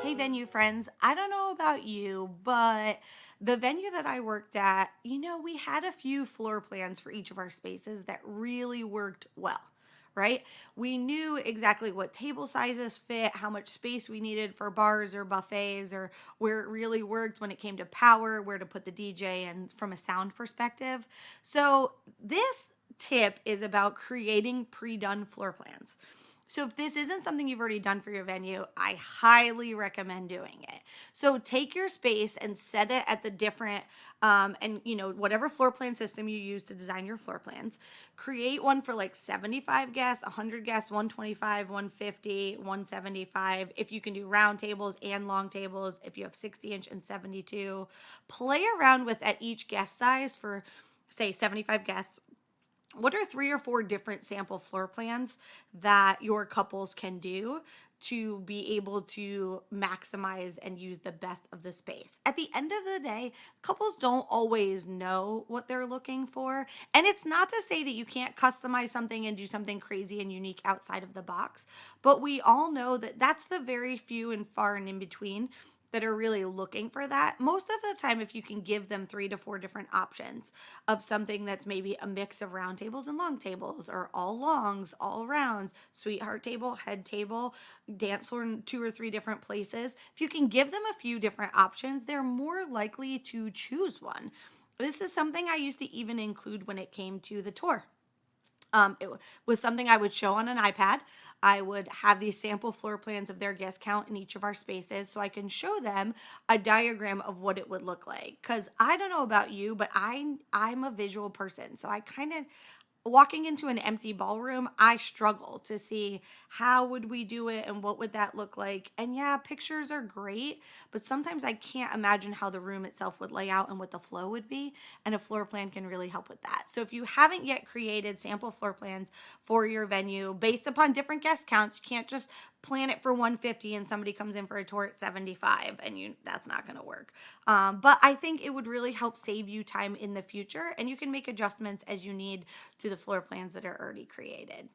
Hey, venue friends, I don't know about you, but the venue that I worked at, we had a few floor plans for each of our spaces that really worked well, right? We knew exactly what table sizes fit, how much space we needed for bars or buffets, or where it really worked when it came to power, where to put the DJ, and from a sound perspective. So, this tip is about creating pre done floor plans. So if this isn't something you've already done for your venue, I highly recommend doing it. So take your space and set it at the different, and whatever floor plan system you use to design your floor plans. Create one for like 75 guests, 100 guests, 125, 150, 175. If you can do round tables and long tables, if you have 60-inch and 72, play around with at each guest size for say 75 guests. What are three or four different sample floor plans that your couples can do to be able to maximize and use the best of the space? At the end of the day, couples don't always know what they're looking for. And it's not to say that you can't customize something and do something crazy and unique outside of the box, but we all know that that's the very few and far and in between that are really looking for that. Most of the time, if you can give them three to four different options of something that's maybe a mix of round tables and long tables, or all longs, all rounds, sweetheart table, head table, dance floor in two or three different places, if you can give them a few different options, they're more likely to choose one. This is something I used to even include when it came to the tour. It was something I would show on an iPad. I would have these sample floor plans of their guest count in each of our spaces so I can show them a diagram of what it would look like. Because I don't know about you, but I'm a visual person. So I kind of walking into an empty ballroom, I struggle to see how would we do it and what would that look like. And yeah, pictures are great, but sometimes I can't imagine how the room itself would lay out and what the flow would be, and a floor plan can really help with that. So if you haven't yet created sample floor plans for your venue based upon different guest counts, you can't just plan it for 150 and somebody comes in for a tour at 75, and that's not going to work. But I think it would really help save you time in the future, and you can make adjustments as you need to the floor plans that are already created.